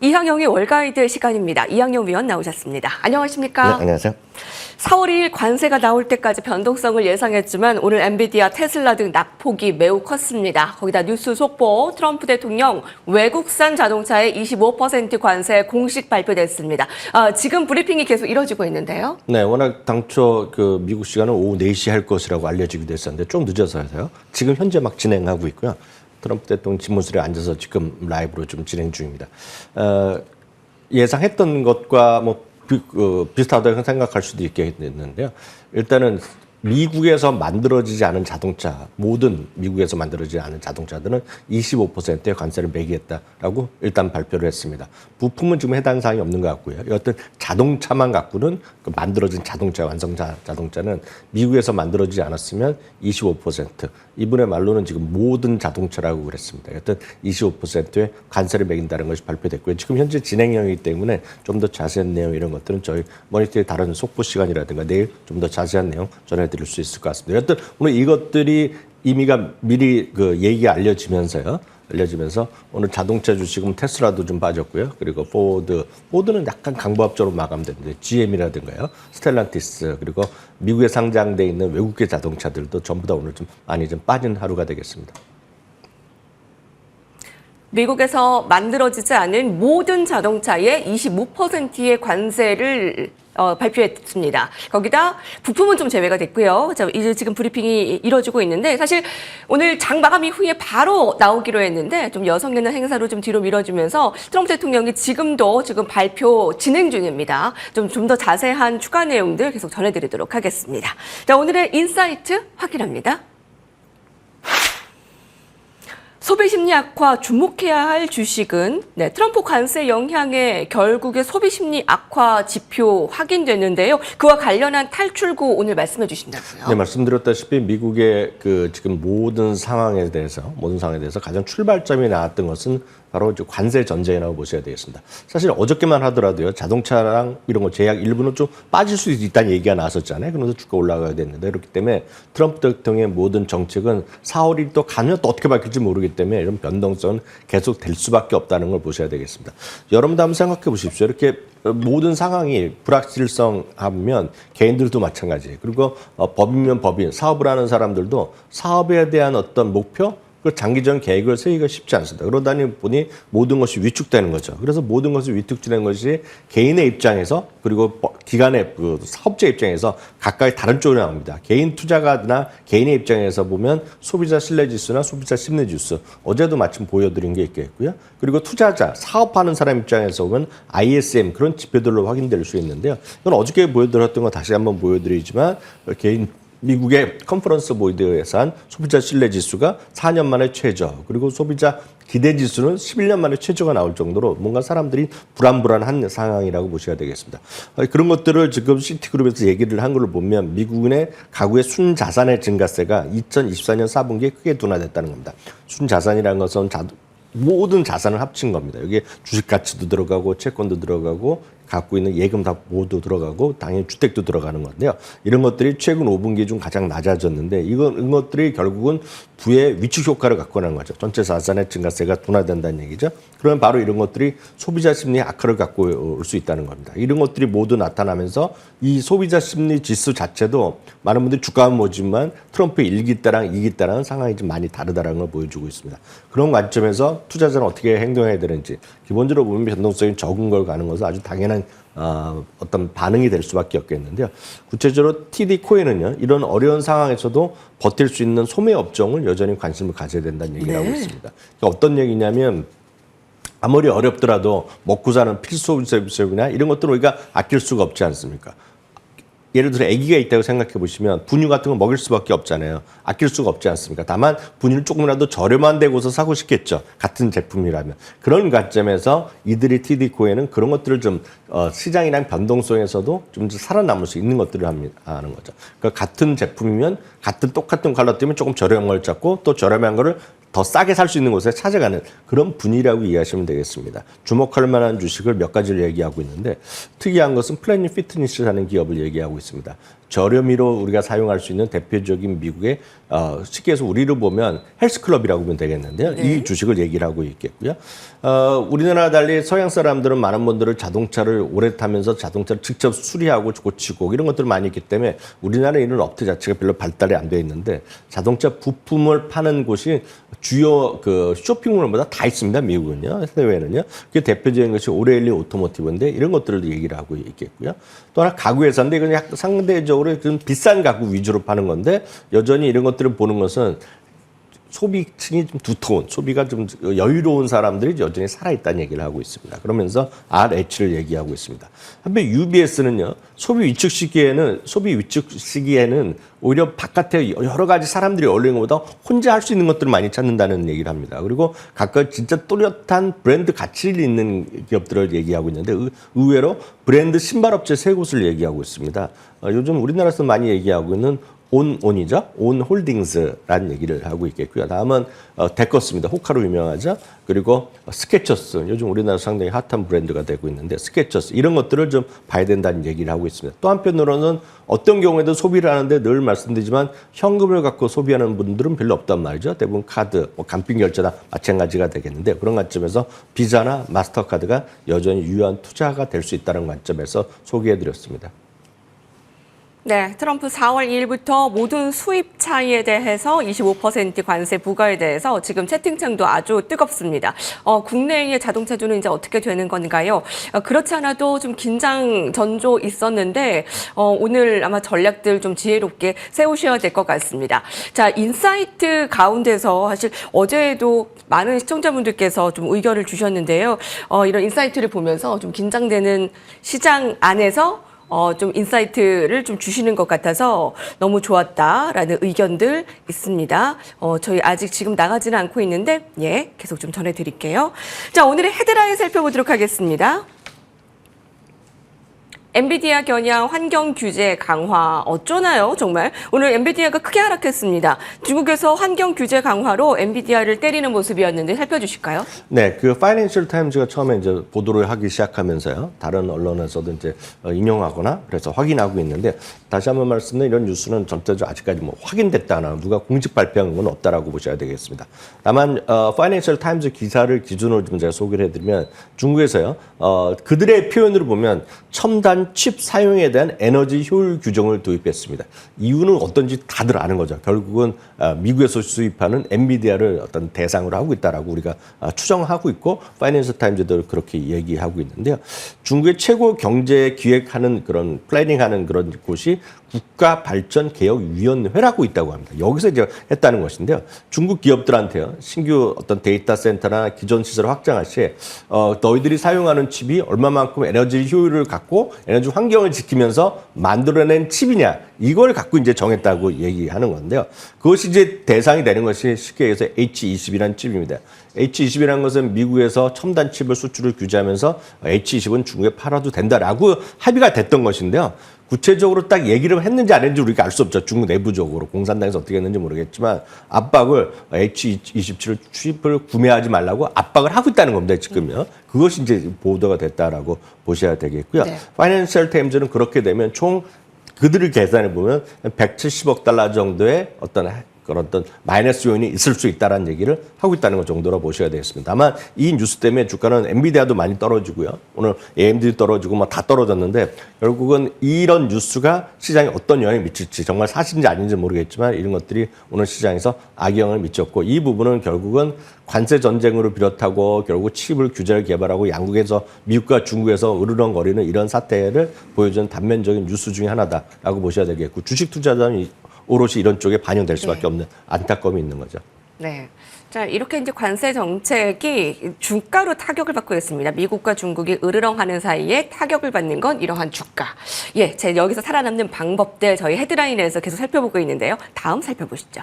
이항영의 월가이드 시간입니다. 이항영 위원 나오셨습니다. 안녕하십니까? 네, 안녕하세요. 4월 2일 관세가 나올 때까지 변동성을 예상했지만 오늘 엔비디아, 테슬라 등 낙폭이 매우 컸습니다. 거기다 뉴스 속보, 트럼프 대통령 외국산 자동차에 25% 관세 공식 발표됐습니다. 지금 브리핑이 계속 이뤄지고 있는데요. 네, 워낙 당초 그 미국 시간은 오후 4시 할 것이라고 알려지기도 했었는데 좀 늦어서 해서요. 지금 현재 막 진행하고 있고요. 트럼프 대통령 집무실에 앉아서 지금 라이브로 좀 진행 중입니다. 예상했던 것과 뭐 비슷하다고 생각할 수도 있겠는데요. 일단은 미국에서 만들어지지 않은 자동차, 모든 미국에서 만들어지지 않은 자동차들은 25%의 관세를 매기겠다라고 일단 발표를 했습니다. 부품은 지금 해당 사항이 없는 것 같고요. 여하튼 자동차만 갖고는 그 만들어진 자동차, 자동차는 미국에서 만들어지지 않았으면 25%. 이분의 말로는 지금 모든 자동차라고 그랬습니다. 여하튼 25%의 관세를 매긴다는 것이 발표됐고요. 지금 현재 진행형이기 때문에 좀 더 자세한 내용 이런 것들은 저희 모니터의 다른 속보 시간이라든가 내일 좀 더 자세한 내용 전해드릴 수 있을 것 같습니다. 여하튼 오늘 이것들이 이미가 미리 그 얘기가 알려지면서 오늘 자동차 주식은 테슬라도 좀 빠졌고요. 그리고 포드는 약간 강보합적으로 마감됐는데 GM이라든가요, 스텔란티스 그리고 미국에 상장돼 있는 외국계 자동차들도 전부 다 오늘 좀 많이 좀 빠진 하루가 되겠습니다. 미국에서 만들어지지 않은 모든 자동차에 25%의 관세를 발표했습니다. 거기다 부품은 좀 제외가 됐고요. 이제 지금 브리핑이 이뤄지고 있는데 사실 오늘 장 마감 이후에 바로 나오기로 했는데 좀 여성연합 행사로 좀 뒤로 미뤄지면서 트럼프 대통령이 지금 발표 진행 중입니다. 좀 더 자세한 추가 내용들 계속 전해드리도록 하겠습니다. 자, 오늘의 인사이트 확인합니다. 소비심리 악화 주목해야 할 주식은 트럼프 관세 영향에 결국에 소비심리 악화 지표 확인됐는데요. 그와 관련한 탈출구 오늘 말씀해 주신다고요. 네, 말씀드렸다시피 미국의 그 지금 모든 상황에 대해서 가장 출발점이 나왔던 것은 바로 관세 전쟁이라고 보셔야 되겠습니다. 사실 어저께만 하더라도요, 자동차랑 이런 거 제약 일부는 좀 빠질 수 있다는 얘기가 나왔었잖아요. 그래서 주가 올라가야 됐는데, 그렇기 때문에 트럼프 대통령의 모든 정책은 4월이 또 가면 또 어떻게 바뀔지 모르기 때문에 이런 변동성은 계속 될 수밖에 없다는 걸 보셔야 되겠습니다. 여러분도 한번 생각해 보십시오. 이렇게 모든 상황이 불확실성하면 개인들도 마찬가지예요. 그리고 법인이면 법인, 사업을 하는 사람들도 사업에 대한 어떤 목표, 그 장기적 계획을 세우기가 쉽지 않습니다. 그러다 보니 모든 것이 위축되는 거죠. 그래서 모든 것이 위축되는 것이 개인의 입장에서 그리고 기관의 그 사업자 입장에서 각각의 다른 쪽으로 나옵니다. 개인 투자가나 개인의 입장에서 보면 소비자 신뢰지수나 소비자 심리지수, 어제도 마침 보여드린 게 있겠고요. 그리고 투자자, 사업하는 사람 입장에서 보면 ISM 그런 지표들로 확인될 수 있는데요. 이건 어저께 보여드렸던 거 다시 한번 보여드리지만 미국의 컨퍼런스 보이드에서 한 소비자 신뢰 지수가 4년 만에 최저, 그리고 소비자 기대 지수는 11년 만에 최저가 나올 정도로 뭔가 사람들이 불안한 상황이라고 보셔야 되겠습니다. 그런 것들을 지금 시티그룹에서 얘기를 한 걸로 보면 미국의 가구의 순자산의 증가세가 2024년 4분기에 크게 둔화됐다는 겁니다. 순자산이라는 것은 모든 자산을 합친 겁니다. 여기에 주식 가치도 들어가고 채권도 들어가고 갖고 있는 예금 다 모두 들어가고 당연히 주택도 들어가는 건데요. 이런 것들이 최근 5분기 중 가장 낮아졌는데 이런 것들이 결국은 부의 위축 효과를 갖고 나는 거죠. 전체 자산의 증가세가 둔화된다는 얘기죠. 그러면 바로 이런 것들이 소비자 심리 악화를 갖고 올 수 있다는 겁니다. 이런 것들이 모두 나타나면서 이 소비자 심리 지수 자체도 많은 분들이 주가는 뭐지만 트럼프의 1기 때랑 2기 때랑은 상황이 좀 많이 다르다는 걸 보여주고 있습니다. 그런 관점에서 투자자는 어떻게 행동해야 되는지 기본적으로 보면 변동성이 적은 걸 가는 것은 아주 당연한 어떤 반응이 될 수밖에 없겠는데요. 구체적으로 TD 코인은요, 이런 어려운 상황에서도 버틸 수 있는 소매 업종을 여전히 관심을 가져야 된다는 얘기를 하고 있습니다. 그러니까 어떤 얘기냐면 아무리 어렵더라도 먹고 사는 필수 서비스나 이런 것들은 우리가 아낄 수가 없지 않습니까? 예를 들어 아기가 있다고 생각해 보시면 분유 같은 거 먹일 수밖에 없잖아요. 아낄 수가 없지 않습니까? 다만 분유를 조금이라도 저렴한 데 곳에서 사고 싶겠죠. 같은 제품이라면. 그런 관점에서 이들이 TD코에는 그런 것들을 좀 시장이랑 변동성에서도 좀 살아남을 수 있는 것들을 하는 거죠. 그러니까 같은 제품이면 똑같은 컬러 때문에 조금 저렴한 걸 찾고 또 저렴한 거를 더 싸게 살 수 있는 곳에 찾아가는 그런 분위기라고 이해하시면 되겠습니다. 주목할 만한 주식을 몇 가지를 얘기하고 있는데 특이한 것은 플래닛 피트니스라는 기업을 얘기하고 있습니다. 저렴이로 우리가 사용할 수 있는 대표적인 미국의 쉽게 해서 우리를 보면 헬스클럽이라고 보면 되겠는데요. 네. 이 주식을 얘기를 하고 있겠고요. 우리나라와 달리 서양 사람들은 많은 분들은 자동차를 오래 타면서 자동차를 직접 수리하고 고치고 이런 것들을 많이 있기 때문에 우리나라 이런 업체 자체가 별로 발달이 안 돼 있는데 자동차 부품을 파는 곳이 주요 그 쇼핑몰보다 다 있습니다. 미국은요. 해외에는요. 그게 대표적인 것이 오레일리 오토모티브인데 이런 것들을 얘기를 하고 있겠고요. 또 하나 가구 회사인데 이건 약간 상대적으로 좀 비싼 가구 위주로 파는 건데 여전히 이런 것들을 보는 것은 소비층이 좀 두터운, 소비가 좀 여유로운 사람들이 여전히 살아있다는 얘기를 하고 있습니다. 그러면서 RH를 얘기하고 있습니다. 한편 UBS는요, 소비 위축 시기에는 오히려 바깥에 여러 가지 사람들이 어울리는 것보다 혼자 할 수 있는 것들을 많이 찾는다는 얘기를 합니다. 그리고 각각 진짜 또렷한 브랜드 가치를 있는 기업들을 얘기하고 있는데 의외로 브랜드 신발업체 세 곳을 얘기하고 있습니다. 요즘 우리나라에서 많이 얘기하고 있는 온이죠. 온홀딩스라는 얘기를 하고 있겠고요. 다음은 데커스입니다. 호카로 유명하죠. 그리고 스케쳐스. 요즘 우리나라 상당히 핫한 브랜드가 되고 있는데 스케쳐스. 이런 것들을 좀 봐야 된다는 얘기를 하고 있습니다. 또 한편으로는 어떤 경우에도 소비를 하는데 늘 말씀드리지만 현금을 갖고 소비하는 분들은 별로 없단 말이죠. 대부분 카드, 간편 결제나 마찬가지가 되겠는데 그런 관점에서 비자나 마스터카드가 여전히 유효한 투자가 될 수 있다는 관점에서 소개해드렸습니다. 네, 트럼프 4월 2일부터 모든 수입차에 대해서 25% 관세 부과에 대해서 지금 채팅창도 아주 뜨겁습니다. 국내의 자동차주는 이제 어떻게 되는 건가요? 그렇지 않아도 좀 긴장 전조 있었는데 오늘 아마 전략들 좀 지혜롭게 세우셔야 될 것 같습니다. 자, 인사이트 가운데서 사실 어제도 많은 시청자분들께서 좀 의견을 주셨는데요. 이런 인사이트를 보면서 좀 긴장되는 시장 안에서 좀 인사이트를 좀 주시는 것 같아서 너무 좋았다라는 의견들 있습니다. 저희 아직 지금 나가지는 않고 있는데, 예, 계속 좀 전해드릴게요. 자, 오늘의 헤드라인 살펴보도록 하겠습니다. 엔비디아 겨냥 환경 규제 강화 어쩌나요? 정말 오늘 엔비디아가 크게 하락했습니다. 중국에서 환경 규제 강화로 엔비디아를 때리는 모습이었는데 살펴주실까요? 네, 그 파이낸셜 타임즈가 처음에 이제 보도를 하기 시작하면서요, 다른 언론에서도 이제 인용하거나 그래서 확인하고 있는데 다시 한번 말씀드리면 이런 뉴스는 전체적으로 아직까지 뭐 확인됐다나 누가 공식 발표한 건 없다라고 보셔야 되겠습니다. 다만 파이낸셜 타임즈 기사를 기준으로 좀 제가 소개를 해드리면 중국에서요, 그들의 표현으로 보면 첨단 칩 사용에 대한 에너지 효율 규정을 도입했습니다. 이유는 어떤지 다들 아는 거죠. 결국은 미국에서 수입하는 엔비디아를 어떤 대상으로 하고 있다라고 우리가 추정하고 있고 파이낸셜 타임즈도 그렇게 얘기하고 있는데요. 중국의 최고 경제 기획하는 그런 플래닝하는 그런 곳이 국가발전개혁위원회라고 있다고 합니다. 여기서 이제 했다는 것인데요. 중국 기업들한테요, 신규 어떤 데이터 센터나 기존 시설을 확장할 시에 너희들이 사용하는 칩이 얼마만큼 에너지 효율을 갖고 에너지 환경을 지키면서 만들어낸 칩이냐, 이걸 갖고 이제 정했다고 얘기하는 건데요. 그것이 이제 대상이 되는 것이 쉽게 해서 H20이라는 칩입니다. H20이라는 것은 미국에서 첨단 칩을 수출을 규제하면서 H20은 중국에 팔아도 된다라고 합의가 됐던 것인데요. 구체적으로 딱 얘기를 했는지 안 했는지 우리가 알 수 없죠. 중국 내부적으로 공산당에서 어떻게 했는지 모르겠지만 압박을 H27을 칩을 구매하지 말라고 압박을 하고 있다는 겁니다. 지금요. 그것이 이제 보도가 됐다라고 보셔야 되겠고요. 네. 파이낸셜 타임즈는 그렇게 되면 총 그들을 계산해 보면 170억 달러 정도의 어떤 그런 어떤 마이너스 요인이 있을 수 있다는 얘기를 하고 있다는 것 정도로 보셔야 되겠습니다. 다만 이 뉴스 때문에 주가는 엔비디아도 많이 떨어지고요. 오늘 AMD도 떨어지고 막 다 떨어졌는데 결국은 이런 뉴스가 시장에 어떤 영향을 미칠지 정말 사실인지 아닌지 모르겠지만 이런 것들이 오늘 시장에서 악영향을 미쳤고 이 부분은 결국은 관세 전쟁으로 비롯하고 결국 칩을 규제를 개발하고 양국에서 미국과 중국에서 으르렁거리는 이런 사태를 보여주는 단면적인 뉴스 중에 하나다라고 보셔야 되겠고 주식 투자자는 오롯이 이런 쪽에 반영될 수밖에 없는 안타까움이 있는 거죠. 네. 자, 이렇게 이제 관세 정책이 주가로 타격을 받고 있습니다. 미국과 중국이 으르렁하는 사이에 타격을 받는 건 이러한 주가. 예, 제가 여기서 살아남는 방법들 저희 헤드라인에서 계속 살펴보고 있는데요. 다음 살펴보시죠.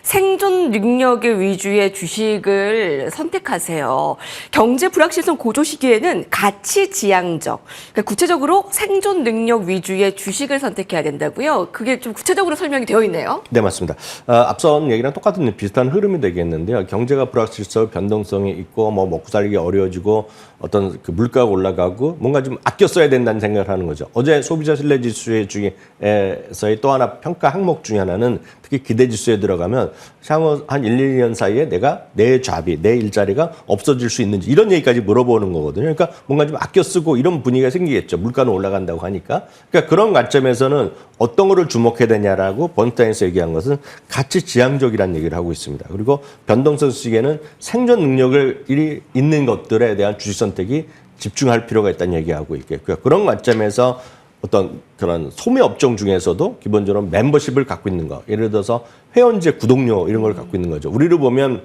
생존 능력의 위주의 주식을 선택하세요. 경제 불확실성 고조 시기에는 가치 지향적, 그러니까 구체적으로 생존 능력 위주의 주식을 선택해야 된다고요. 그게 좀 구체적으로 설명이 되어 있네요. 네, 맞습니다. 앞선 얘기랑 똑같은 비슷한 흐름이 되겠는데요. 경제가 불확실성, 변동성이 있고 뭐 먹고 살기 어려워지고 어떤 그 물가가 올라가고 뭔가 좀 아껴 써야 된다는 생각을 하는 거죠. 어제 소비자 신뢰 지수의 중에서의 또 하나 평가 항목 중에 하나는 특히 기대 지수에 들어가면 향후 한 1, 2년 사이에 내가 내 잡이, 내 일자리가 없어질 수 있는지 이런 얘기까지 물어보는 거거든요. 그러니까 뭔가 좀 아껴 쓰고 이런 분위기가 생기겠죠. 물가는 올라간다고 하니까. 그러니까 그런 관점에서는 어떤 거를 주목해야 되냐라고 번타에서 얘기한 것은 가치 지향적이라는 얘기를 하고 있습니다. 그리고 변동성 시기에는 생존 능력이 있는 것들에 대한 주식 선택이 집중할 필요가 있다는 얘기하고 있겠고요. 그런 관점에서 어떤 그런 소매 업종 중에서도 기본적으로 멤버십을 갖고 있는 거. 예를 들어서 회원제 구독료 이런 걸 갖고 있는 거죠. 우리를 보면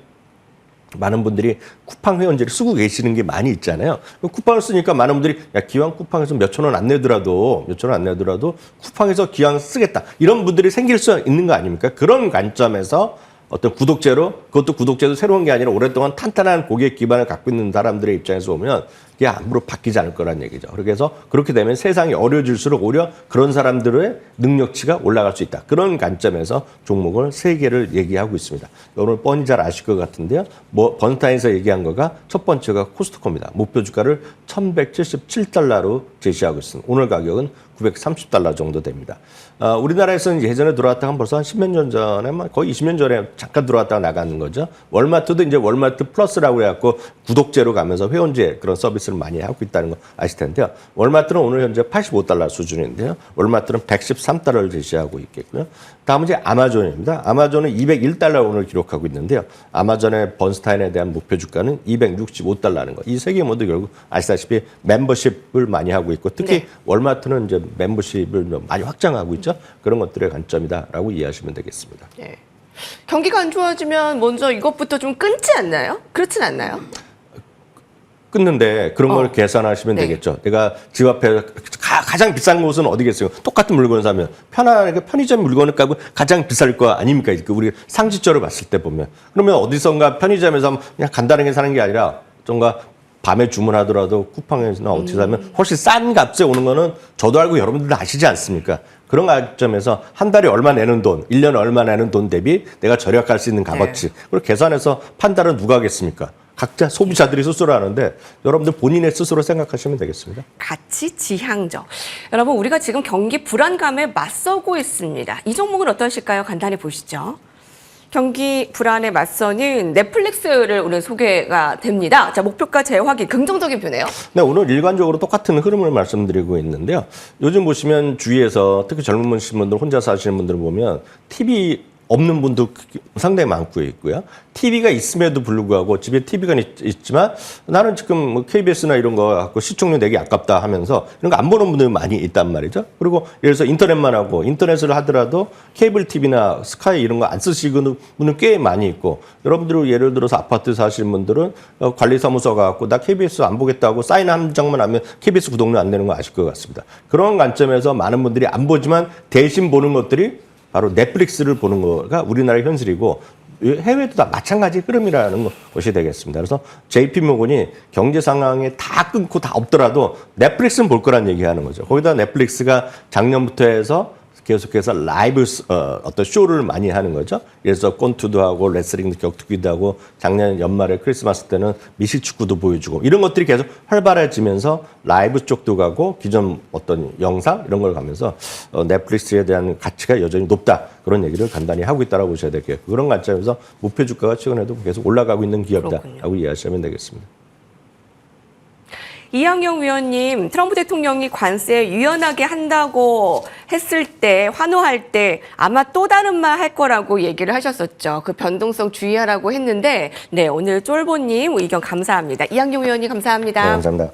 많은 분들이 쿠팡 회원제를 쓰고 계시는 게 많이 있잖아요. 쿠팡을 쓰니까 많은 분들이 야, 기왕 쿠팡에서 몇천 원 안 내더라도 쿠팡에서 기왕 쓰겠다. 이런 분들이 생길 수 있는 거 아닙니까? 그런 관점에서 어떤 구독제로, 그것도 구독제도 새로운 게 아니라 오랫동안 탄탄한 고객 기반을 갖고 있는 사람들의 입장에서 보면 이게 아무로 바뀌지 않을 거란 얘기죠. 그래서 그렇게 되면 세상이 어려워질수록 오히려 그런 사람들의 능력치가 올라갈 수 있다. 그런 관점에서 종목을 3개를 얘기하고 있습니다. 오늘 뻔히 잘 아실 것 같은데요. 번타에서 얘기한 거가 첫 번째가 코스트코입니다. 목표 주가를 $1,177로 제시하고 있습니다. 오늘 가격은 $930 정도 됩니다. 우리나라에서는 예전에 들어왔다가 벌써 한 10몇 년 전에, 거의 20년 전에 잠깐 들어왔다가 나가는 거죠. 월마트도 이제 월마트 플러스라고 해갖고 구독제로 가면서 회원제 그런 서비스를 많이 하고 있다는 거 아실 텐데요. 월마트는 오늘 현재 $85 수준인데요. 월마트는 $113를 제시하고 있겠고요. 다음은 이제 아마존입니다. 아마존은 $201 오늘 기록하고 있는데요. 아마존의 번스타인에 대한 목표 주가는 $265라는 거. 이 세 개 모두 결국 아시다시피 멤버십을 많이 하고 있고 특히 네. 월마트는 이제 멤버십을 많이 확장하고 있죠. 그런 것들의 관점이다라고 이해하시면 되겠습니다. 네. 경기가 안 좋아지면 먼저 이것부터 좀 끊지 않나요? 그렇진 않나요? 끊는데 그런 걸 계산하시면 네. 되겠죠. 내가 집 앞에 가장 비싼 곳은 어디겠어요? 똑같은 물건을 사면 편안하게 편의점 물건을 까고 가장 비쌀 거 아닙니까? 우리 상지적으로 봤을 때 보면. 그러면 어디선가 편의점에서 그냥 간단하게 사는 게 아니라 뭔가 밤에 주문하더라도 쿠팡에서나 어디서 사면 훨씬 싼 값에 오는 거는 저도 알고 여러분들도 아시지 않습니까? 그런 관점에서 한 달에 얼마 내는 돈, 1년에 얼마 내는 돈 대비 내가 절약할 수 있는 값어치. 그걸 계산해서 판단은 누가 하겠습니까? 각자 소비자들이 스스로 하는데 여러분들 본인의 스스로 생각하시면 되겠습니다. 가치 지향적. 여러분, 우리가 지금 경기 불안감에 맞서고 있습니다. 이 종목은 어떠실까요? 간단히 보시죠. 경기 불안에 맞서는 넷플릭스를 오늘 소개가 됩니다. 자, 목표가 재확인, 긍정적인 표네요. 네, 오늘 일관적으로 똑같은 흐름을 말씀드리고 있는데요. 요즘 보시면 주위에서 특히 젊은 분들, 혼자 사시는 분들을 보면 TV 없는 분도 상당히 많고 있고요. TV가 있음에도 불구하고 집에 TV가 있지만 나는 지금 뭐 KBS나 이런 거 갖고 시청률 내기 아깝다 하면서 이런 거 안 보는 분들이 많이 있단 말이죠. 그리고 예를 들어서 인터넷만 하고 인터넷을 하더라도 케이블 TV나 스카이 이런 거 안 쓰시는 분은 꽤 많이 있고 여러분들 예를 들어서 아파트 사시는 분들은 관리사무소 가갖고 나 KBS 안 보겠다고 사인 한 장만 하면 KBS 구독료 안 되는 거 아실 것 같습니다. 그런 관점에서 많은 분들이 안 보지만 대신 보는 것들이 바로 넷플릭스를 보는 거가 우리나라의 현실이고 해외도 다 마찬가지 흐름이라는 것이 되겠습니다. 그래서 JP모건이 경제 상황에 다 끊고 다 없더라도 넷플릭스는 볼 거란 얘기하는 거죠. 거기다 넷플릭스가 작년부터 해서 계속해서 라이브 어떤 쇼를 많이 하는 거죠. 그래서 권투도 하고 레슬링도 격투기도 하고 작년 연말에 크리스마스 때는 미식축구도 보여주고 이런 것들이 계속 활발해지면서 라이브 쪽도 가고 기존 어떤 영상 이런 걸 가면서 넷플릭스에 대한 가치가 여전히 높다. 그런 얘기를 간단히 하고 있다고 보셔야 되겠고 그런 관점에서 목표 주가가 최근에도 계속 올라가고 있는 기업이다라고 이해하시면 되겠습니다. 이항영 위원님, 트럼프 대통령이 관세 유연하게 한다고 했을 때, 환호할 때 아마 또 다른 말 할 거라고 얘기를 하셨었죠. 그 변동성 주의하라고 했는데, 네, 오늘 쫄보님 의견 감사합니다. 이항영 위원님 감사합니다. 네, 감사합니다.